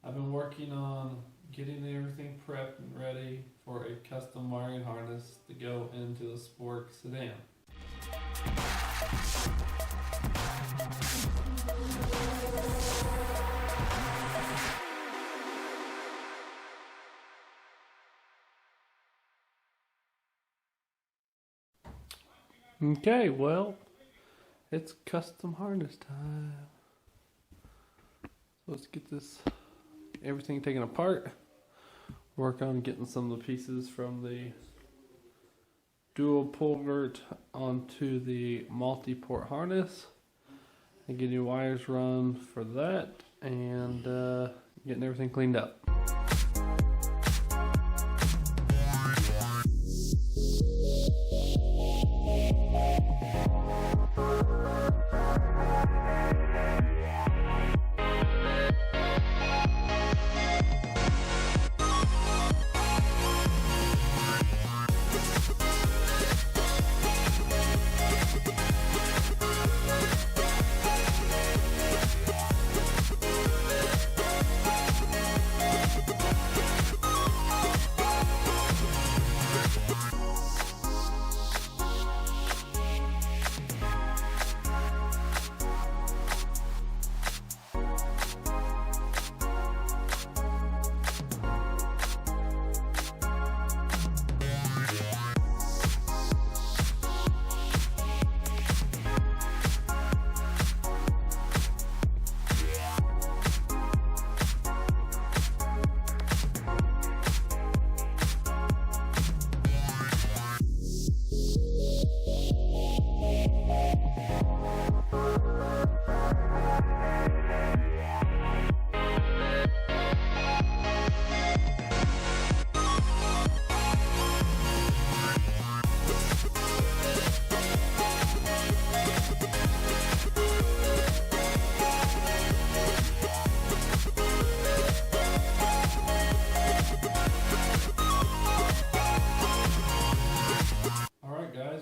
I've been working on getting everything prepped and ready for a custom wiring harness to go into the Sport sedan. Okay, well, it's custom harness time. So let's get everything taken apart. Work on getting some of the pieces from the dual port onto the multi-port harness and getting wires run for that and getting everything cleaned up.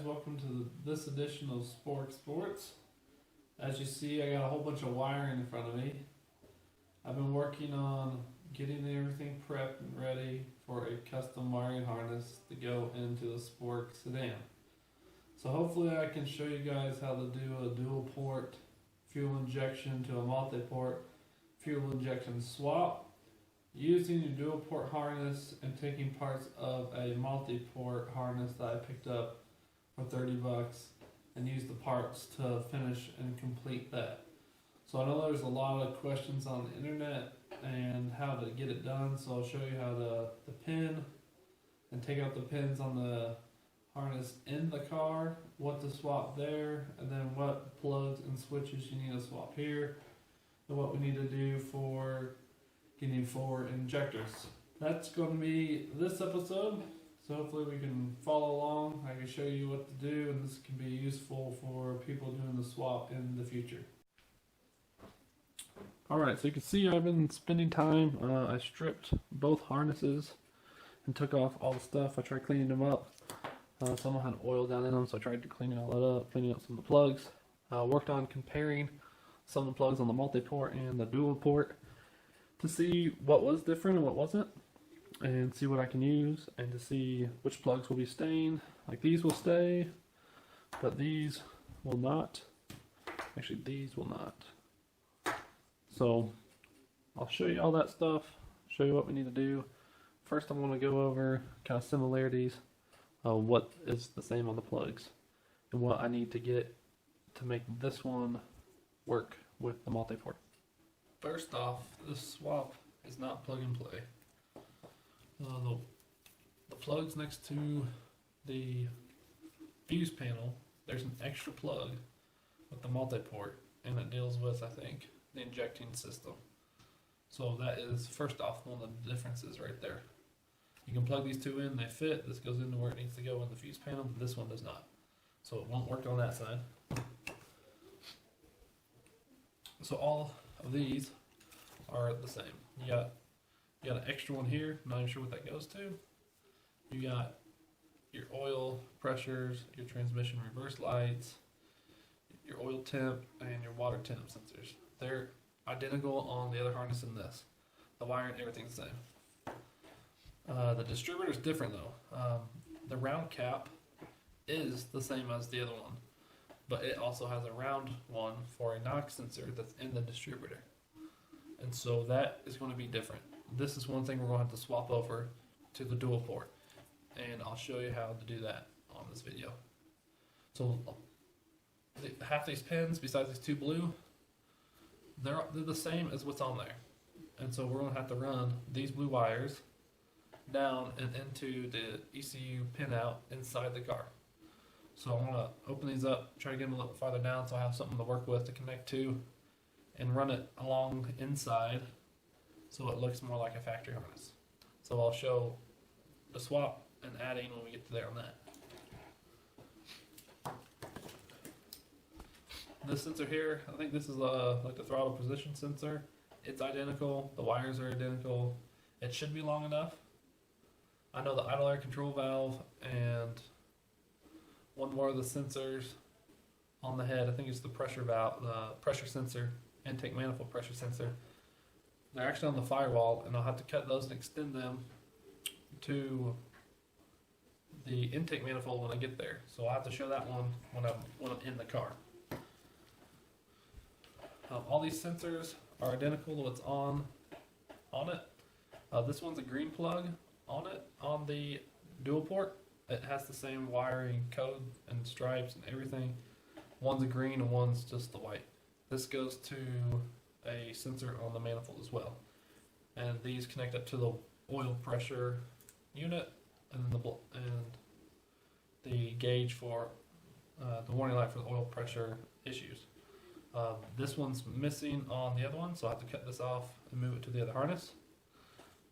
Welcome to this edition of Sports. As you see, I got a whole bunch of wiring in front of me. I've been working on getting everything prepped and ready for a custom wiring harness to go into the Sport sedan. So hopefully I can show you guys how to do a dual port fuel injection to a multi-port fuel injection swap using your dual port harness and taking parts of a multi-port harness that I picked up for $30 and use the parts to finish and complete that. So I know there's a lot of questions on the internet and how to get it done, so I'll show you how to pin and take out the pins on the harness in the car, what to swap there, and then what plugs and switches you need to swap here, and what we need to do for getting 4 injectors. That's going to be this episode. So hopefully we can follow along. I can show you what to do, and this can be useful for people doing the swap in the future. Alright, so you can see I've been spending time. I stripped both harnesses and took off all the stuff. I tried cleaning them up. Some had oil down in them, so I tried to clean all that up, cleaning up some of the plugs. Worked on comparing some of the plugs on the multi-port and the dual port to see what was different and what wasn't, and see what I can use, and to see which plugs will be staying. Like these will stay, but these will not. Actually, these will not. So I'll show you all that stuff, show you what we need to do. First, I'm going to go over kind of similarities of what is the same on the plugs and what I need to get to make this one work with the multi-port. First off, this swap is not plug and play. The plugs next to the fuse panel, there's an extra plug with the multi-port, and it deals with, I think, the injecting system. So that is, first off, one of the differences right there. You can plug these two in, they fit. This goes into where it needs to go in the fuse panel, but this one does not. So it won't work on that side. So all of these are the same. You got an extra one here, not even sure what that goes to. You got your oil pressures, your transmission reverse lights, your oil temp, and your water temp sensors. They're identical on the other harness in this. The wiring, everything's the same. The distributor is different though. The round cap is the same as the other one, but it also has a round one for a knock sensor that's in the distributor. And so that is going to be different. This is one thing we're going to have to swap over to the dual port. And I'll show you how to do that on this video. So half these pins, besides these two blue, they're the same as what's on there. And so we're going to have to run these blue wires down and into the ECU pin out inside the car. So I'm going to open these up, try to get them a little farther down so I have something to work with to connect to, and run it along inside so it looks more like a factory harness. So I'll show the swap and adding when we get to there on that. This sensor here, I think this is like the throttle position sensor. It's identical, the wires are identical. It should be long enough. I know the idle air control valve and one more of the sensors on the head, I think it's the pressure valve, the pressure sensor, intake manifold pressure sensor. They're actually on the firewall, and I'll have to cut those and extend them to the intake manifold when I get there. So I'll have to show that one when I'm in the car. All these sensors are identical to what's on it. This one's a green plug on it, on the dual port. It has the same wiring code and stripes and everything. One's a green and one's just the white. This goes to a sensor on the manifold as well. And these connect up to the oil pressure unit and the gauge for the warning light for the oil pressure issues. This one's missing on the other one, so I have to cut this off and move it to the other harness.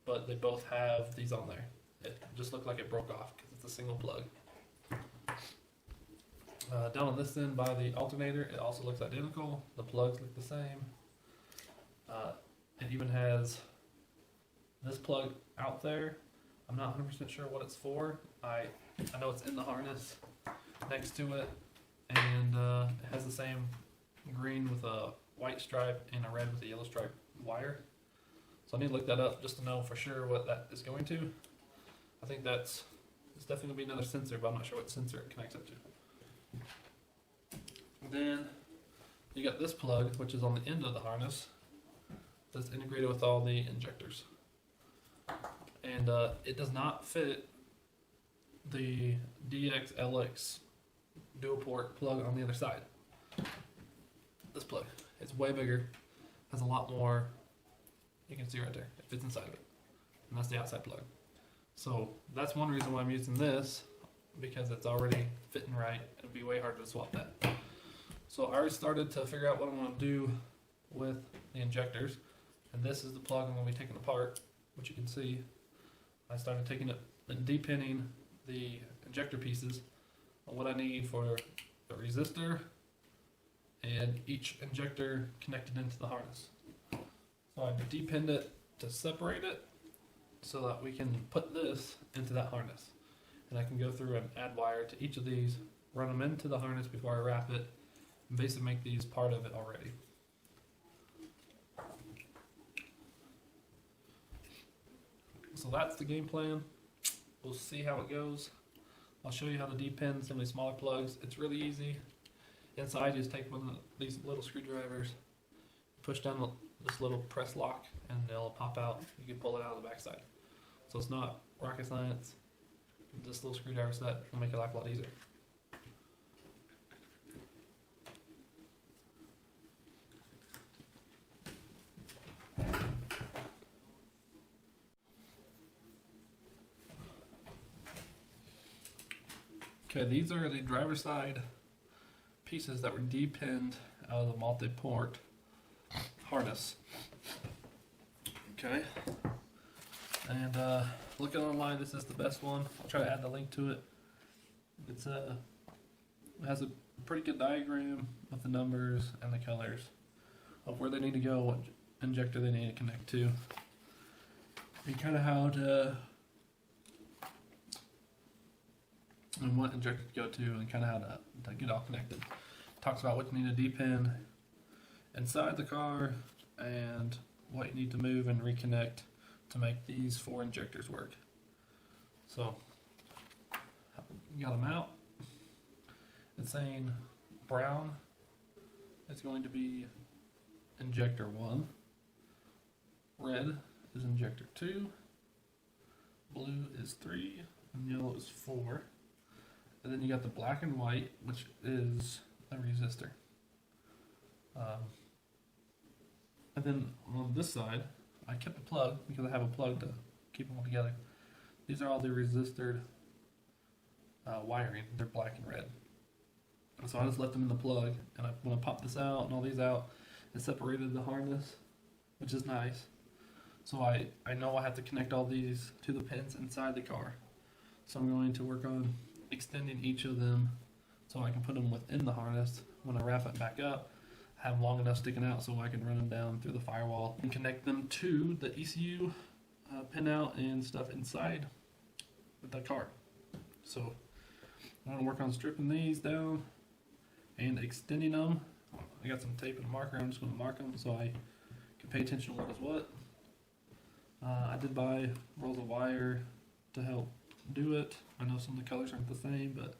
But they both have these on there. It just looked like it broke off because it's a single plug. Down on this end by the alternator, it also looks identical. The plugs look the same. It even has this plug out there. I'm not 100% sure what it's for. I know it's in the harness next to it, and it has the same green with a white stripe and a red with a yellow stripe wire. So I need to look that up just to know for sure what that is going to. I think it's definitely going to be another sensor, but I'm not sure what sensor it connects up to. Then you got this plug, which is on the end of the harness, that's integrated with all the injectors. And it does not fit the DX-LX dual port plug on the other side. This plug, it's way bigger, has a lot more, you can see right there, it fits inside of it. And that's the outside plug. So that's one reason why I'm using this, because it's already fitting right. It'd be way harder to swap that. So I already started to figure out what I'm going to do with the injectors. And this is the plug I'm going to be taking apart, which you can see. I started taking it and depinning the injector pieces on what I need for the resistor and each injector connected into the harness. So I depinned it to separate it so that we can put this into that harness. And I can go through and add wire to each of these, run them into the harness before I wrap it, and basically make these part of it already. So that's the game plan. We'll see how it goes. I'll show you how to depin some of these smaller plugs. It's really easy. Inside, you just take one of these little screwdrivers, push down this little press lock, and they'll pop out. You can pull it out of the backside. So it's not rocket science. This little screwdriver set will make your life a lot easier. Okay, these are the driver's side pieces that were depinned out of the multi-port harness. Okay, and looking online, this is the best one. I'll try to add the link to it. It has a pretty good diagram with the numbers and the colors of where they need to go, what injector they need to connect to, and kind of how to and what injector to go to, and kind of how to get all connected. Talks about what you need to depin inside the car and what you need to move and reconnect to make these 4 injectors work. So you got them out. It's saying brown is going to be injector 1, red is injector 2, blue is 3, and yellow is 4. And then you got the black and white, which is a resistor. And then on this side, I kept a plug because I have a plug to keep them all together. These are all the resistor wiring. They're black and red. And so I just left them in the plug, and when I popped this out and all these out, it separated the harness, which is nice. So I know I have to connect all these to the pins inside the car. So I'm going to work on extending each of them so I can put them within the harness. When I wrap it back up, have long enough sticking out so I can run them down through the firewall and connect them to the ECU pinout and stuff inside with the car. So I'm going to work on stripping these down and extending them. I got some tape and a marker. I'm just going to mark them so I can pay attention to what is what. I did buy rolls of wire to help do it. I know some of the colors aren't the same, but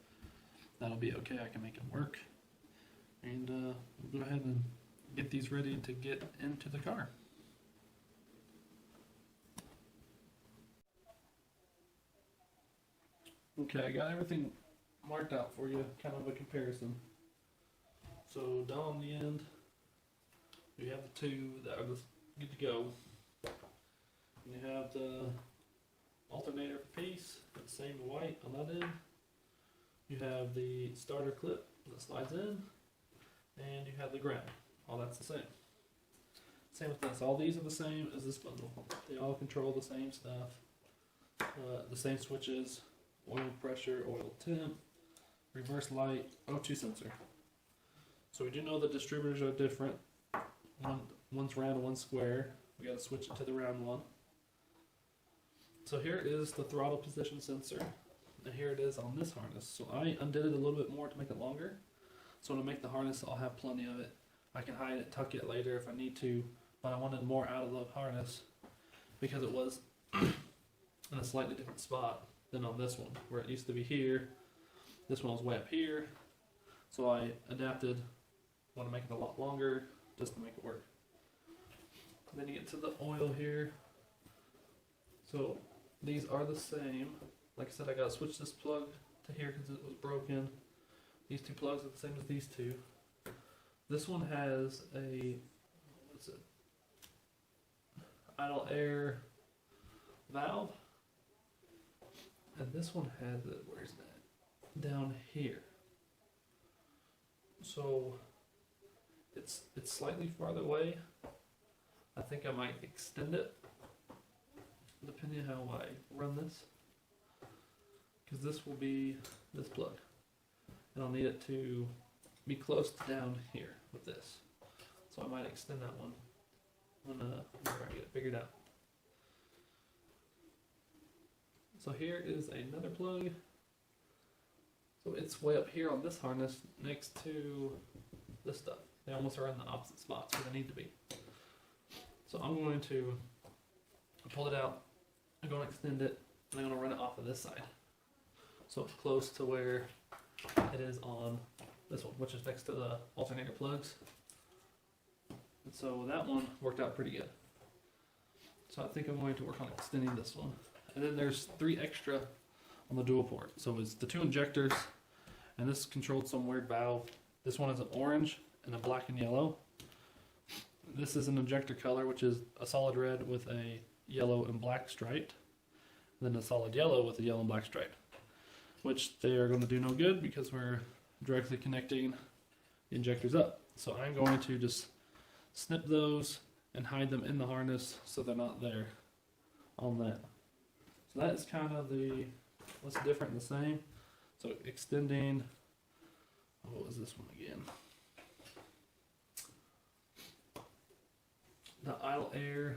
that'll be okay. I can make it work. And we'll go ahead and get these ready to get into the car. Okay, I got everything marked out for you, kind of a comparison. So down on the end, we have the 2 that are good to go. And you have the alternator piece, the same white on that end. You have the starter clip that slides in, and you have the ground. All that's the same. Same with this. All these are the same as this bundle. They all control the same stuff. The same switches, oil pressure, oil temp, reverse light, O2 sensor. So we do know the distributors are different. One's round and one's square. We got to switch it to the round one. So here is the throttle position sensor, and here it is on this harness. So I undid it a little bit more to make it longer. So when I make the harness, I'll have plenty of it. I can hide it, tuck it later if I need to, but I wanted more out of the harness because it was in a slightly different spot than on this one, where it used to be here. This one was way up here. So I adapted, want to make it a lot longer just to make it work. And then you get to the oil here. So these are the same. Like I said, I got to switch this plug to here because it was broken. These 2 plugs are the same as these 2. This one has a, what's it? Idle air valve. And this one has it, where's that? Down here. So it's slightly farther away. I think I might extend it depending on how I run this, because this will be this plug, and I'll need it to be close to down here with this. So I might extend that one when I get it figured out. So here is another plug. So it's way up here on this harness next to this stuff. They almost are in the opposite spots where they need to be. So I'm going to pull it out, I'm going to extend it, and I'm going to run it off of this side. So it's close to where it is on this one, which is next to the alternator plugs. And so that one worked out pretty good. So I think I'm going to work on extending this one. And then there's 3 extra on the dual port. So it's the 2 injectors, and this is controlled some weird valve. This one is an orange and a black and yellow. This is an injector color, which is a solid red with a yellow and black stripe. And then a solid yellow with a yellow and black stripe, which they are going to do no good because we're directly connecting the injectors up. So I'm going to just snip those and hide them in the harness so they're not there on that. So that is kind of the what's different and the same. So extending, what was this one again? The idle air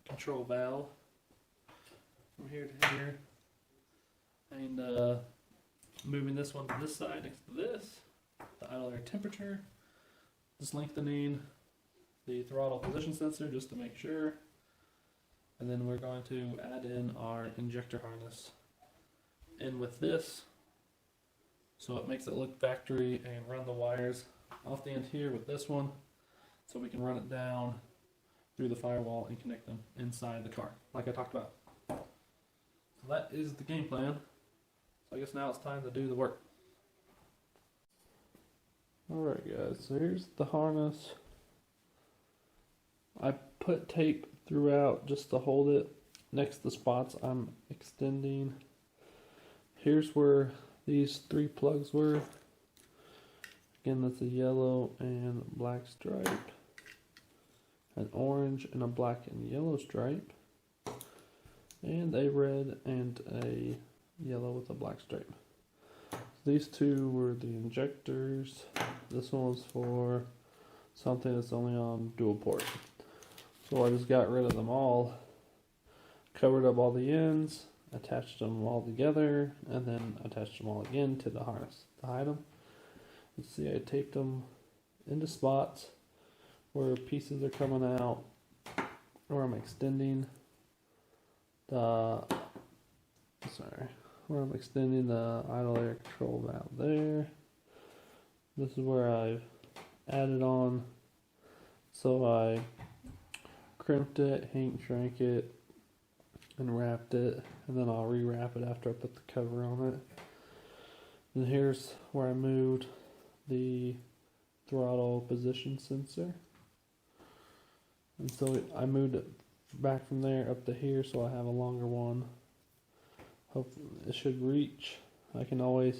control valve from here to here, and moving this one to this side next to this. The idle air temperature, just lengthening the throttle position sensor just to make sure. And then we're going to add in our injector harness in with this, so it makes it look factory, and run the wires off the end here with this one, so we can run it down through the firewall and connect them inside the car, like I talked about. So that is the game plan. So I guess now it's time to do the work. Alright guys, so here's the harness. I put tape throughout just to hold it next to the spots I'm extending. Here's where these 3 plugs were. Again, that's a yellow and black stripe, an orange and a black and yellow stripe, and a red and a yellow with a black stripe. These 2 were the injectors. This one was for something that's only on dual port. So I just got rid of them all, covered up all the ends, attached them all together, and then attached them all again to the harness to hide them. You see I taped them into spots where pieces are coming out, where I'm extending the idle air control valve there. This is where I've added on, so I crimped it, heat shrank it, and wrapped it, and then I'll rewrap it after I put the cover on it. And here's where I moved the throttle position sensor, and so I moved it back from there up to here, so I have a longer one. Hopefully it should reach. I can always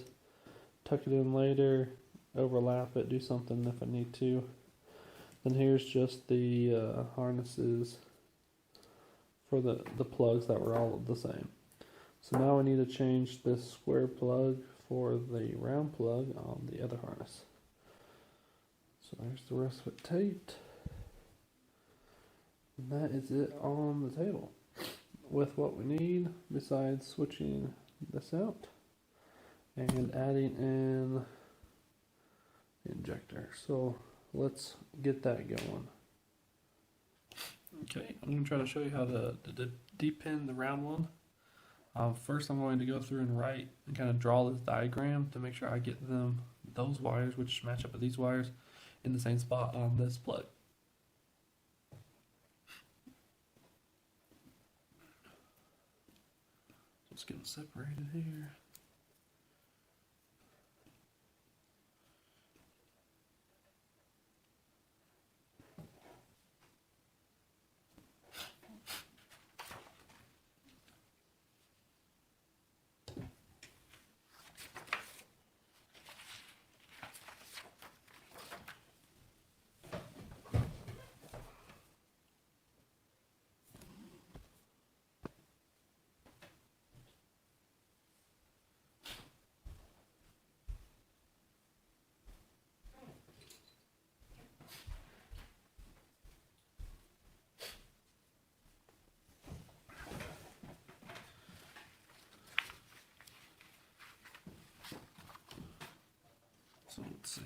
tuck it in later, overlap it, do something if I need to. Then here's just the harnesses for the plugs that were all the same. So now I need to change this square plug for the round plug on the other harness. So there's the rest of it taped. And that is it on the table with what we need, besides switching this out and adding in the injector. So let's get that going. Okay, I'm going to try to show you how to depin the round one. First I'm going to go through and write and kind of draw this diagram to make sure I get those wires, which match up with these wires, in the same spot on this plug. Just getting separated here. So let's see.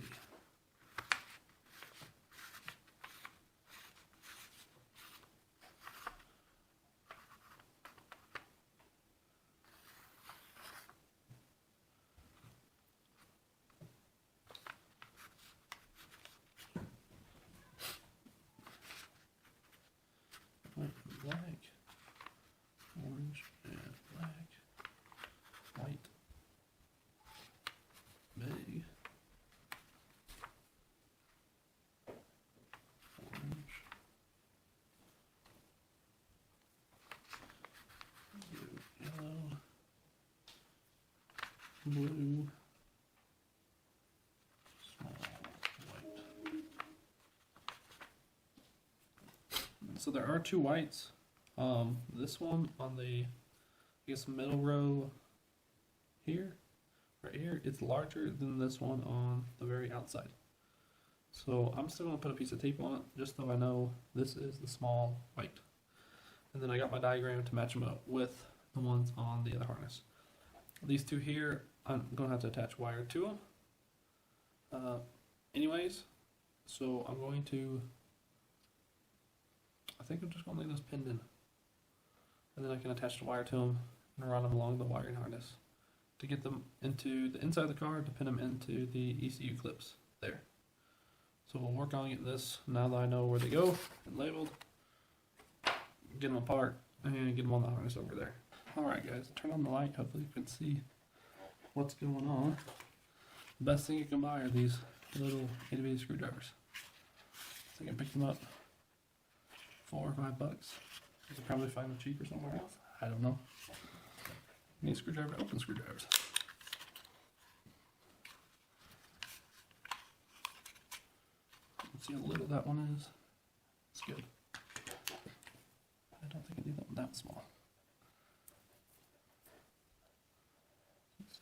Black, orange, and black, white, big, orange, yellow, blue, small, white. So there are 2 whites. This one on the, I guess, middle row here, right here, it's larger than this one on the very outside. So I'm still going to put a piece of tape on it, just so I know this is the small white. And then I got my diagram to match them up with the ones on the other harness. These 2 here, I'm going to have to attach wire to them. Anyways, so I'm going to I think I'm just going to leave those pinned in. And then I can attach the wire to them and run them along the wiring harness to get them into the inside of the car to pin them into the ECU clips there. So we'll work on getting this now that I know where they go and labeled. Get them apart and get them on the harness over there. Alright guys, turn on the light. Hopefully you can see what's going on. The best thing you can buy are these little itty bitty screwdrivers. So you can pick them up $4 or $5. You can probably find them cheaper somewhere else. I don't know. You need a screwdriver to open screwdrivers. Let's see how little that one is. It's good. I don't think I need that one that small. Let's see.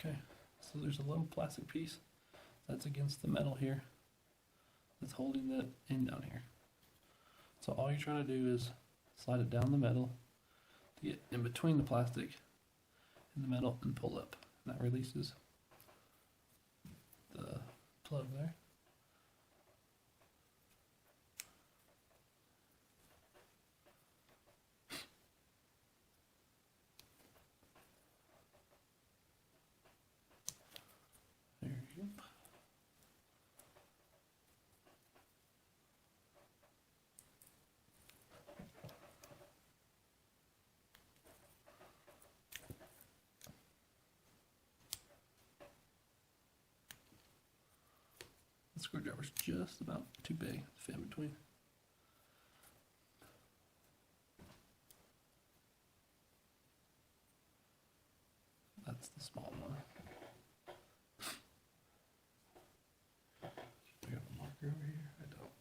Okay, so there's a little plastic piece that's against the metal here that's holding that in down here. So all you're trying to do is slide it down the metal to get in between the plastic and the metal and pull up. And that releases the plug there. There you go. The screwdriver's just about too big to fit in between. That's the small one. I got a marker over here. I don't.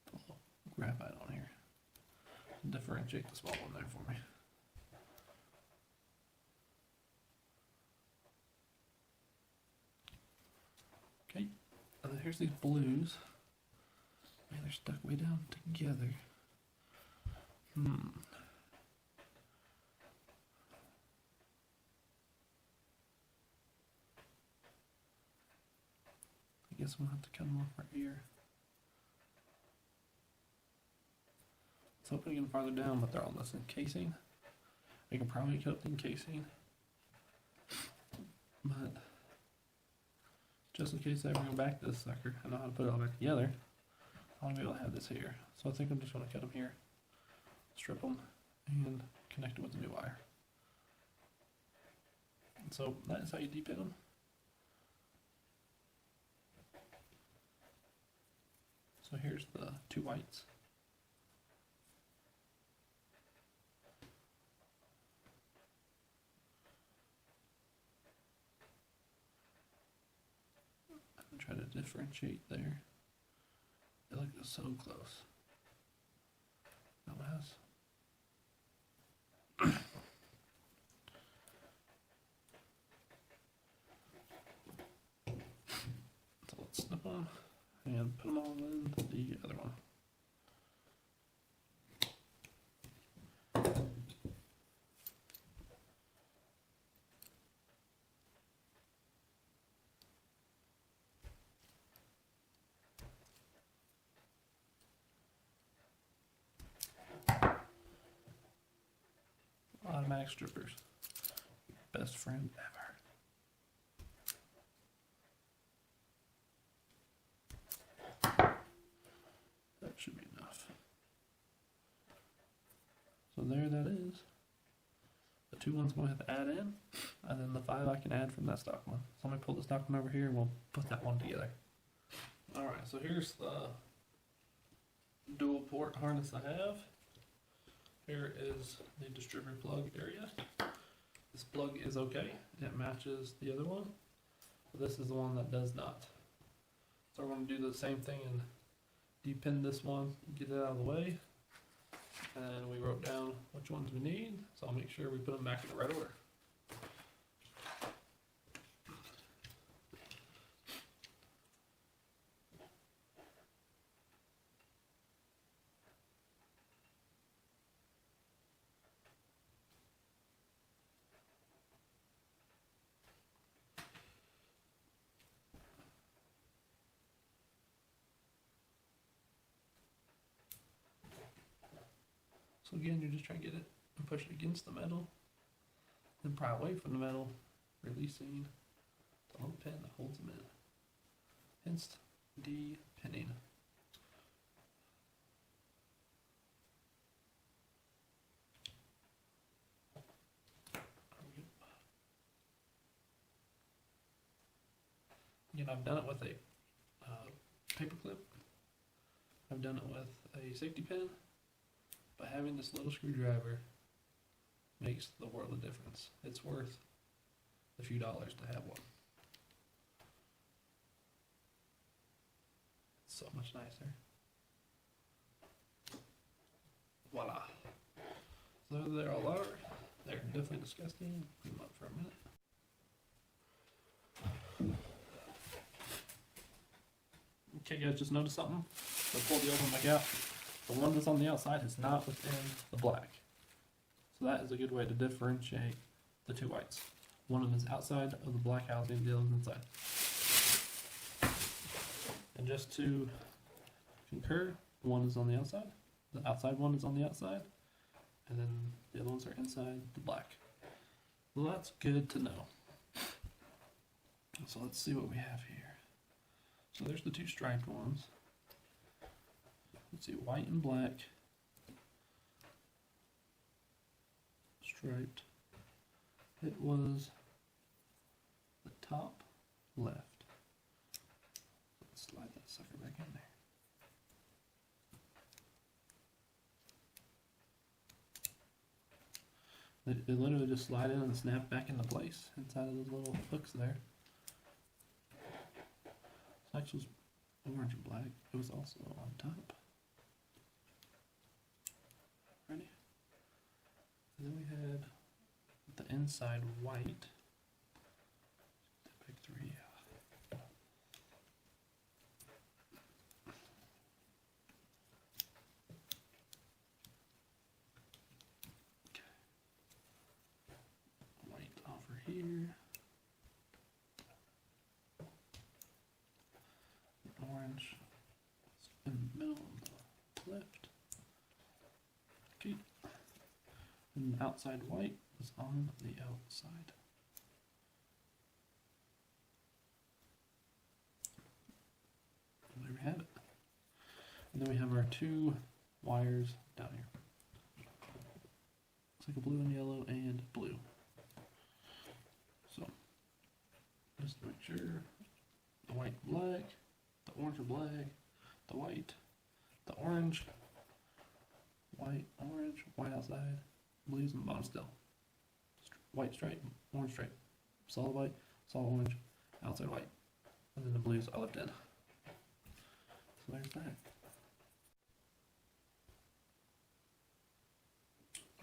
Put a little graphite on here. Differentiate the small one there for me. Okay, and then here's these blues. Man, they're stuck way down together. I guess we'll have to cut them off right here. I was hoping to get them farther down, but they're all this encasing. I can probably cut the encasing, but just in case I ever go back to this sucker, I know how to put it all back together. I want to be able to have this here. So I think I'm just going to cut them here, strip them, and connect it with the new wire. And so that is how you depin them. So here's the two whites. I'm trying to differentiate there. They look so close. No mess. So let's snip them and put them all in the other one. Automatic strippers. Best friend ever. That should be enough. So there that is. The two ones I'm going to have to add in, and then the 5 I can add from that stock one. So let me pull the stock one over here and we'll put that one together. Alright, so here's the dual port harness I have. Here is the distributor plug area. This plug is okay. It matches the other one. But this is the one that does not. So we're going to do the same thing and depin this one, get it out of the way. And we wrote down which ones we need. So I'll make sure we put them back in the right order. So again, you're just trying to get it and push it against the metal, then pry away from the metal, releasing the little pin that holds them in. Hence, depinning. Again, I've done it with a paper clip. I've done it with a safety pin, but having this little screwdriver makes the world of difference. It's worth a few dollars to have one. It's so much nicer. Voila. So there all are. They're definitely disgusting. Put them up for a minute. Okay guys, just notice something. So pull the open back out. The one that's on the outside is not within the black. So that is a good way to differentiate the two whites. One of them is outside of the black housing, the other one's inside. And just to concur, one is on the outside. The outside one is on the outside. And then the other ones are inside the black. Well, that's good to know. So let's see what we have here. So there's the two striped ones. Let's see, white and black. Striped. It was the top left. Let's slide that sucker back in there. They literally just slide in and snap back into place inside of those little hooks there. It's actually orange and black. It was also on top. Ready? And then we had the inside white. Pick 3. Okay. White over here. Orange in the middle on the left. Okay. And the outside white is on the outside. And there we have it. And then we have our two wires down here. Looks like a blue and yellow and blue. So, just to make sure, the white and black, the orange and black, the white, the orange, white, orange, white outside, blues on the bottom still. White stripe, orange stripe, solid white, solid orange, outside white, and then the blues I left in. So there's that.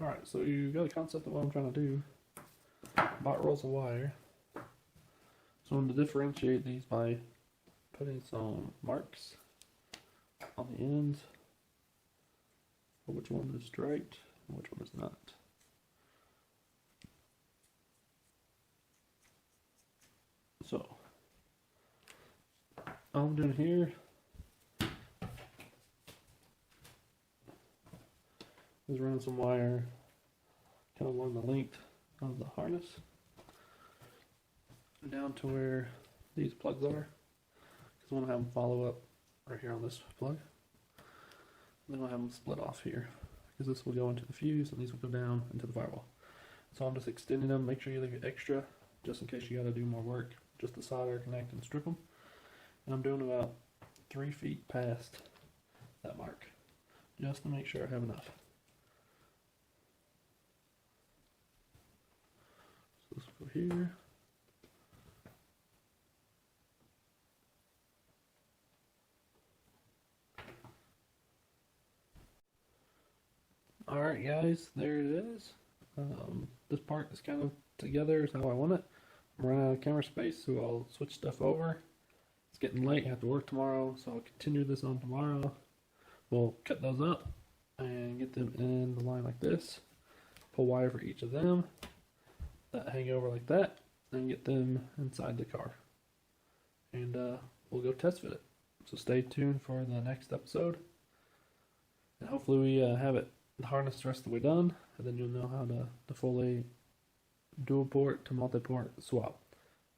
Alright, so you got a concept of what I'm trying to do. About rolls of wire. So I'm going to differentiate these by putting some marks on the ends for which one is striped and which one is not. So all I'm doing here is running some wire kind of along the length of the harness down to where these plugs are. I want to have them follow up right here on this plug. And then I'll have them split off here because this will go into the fuse and these will go down into the firewall. So I'm just extending them. Make sure you leave it extra just in case you got to do more work. Just to solder, connect, and strip them. And I'm doing about 3 feet past that mark just to make sure I have enough. So this will go here. Alright guys, there it is. This part is kind of together is how I want it. I'm running out of camera space, so I'll switch stuff over. It's getting late, I have to work tomorrow, so I'll continue this on tomorrow. We'll cut those up and get them in the line like this. Pull wire for each of them. That hang over like that, and get them inside the car. And we'll go test fit it. So stay tuned for the next episode. And hopefully we have it the harness the rest of the way done, and then you'll know how to fully dual port to multi-port swap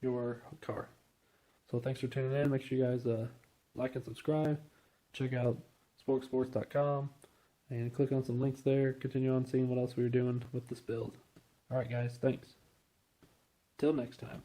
your car. So thanks for tuning in. Make sure you guys like and subscribe. Check out sporksports.com and click on some links there. Continue on seeing what else we were doing with this build. Alright guys, thanks. Till next time.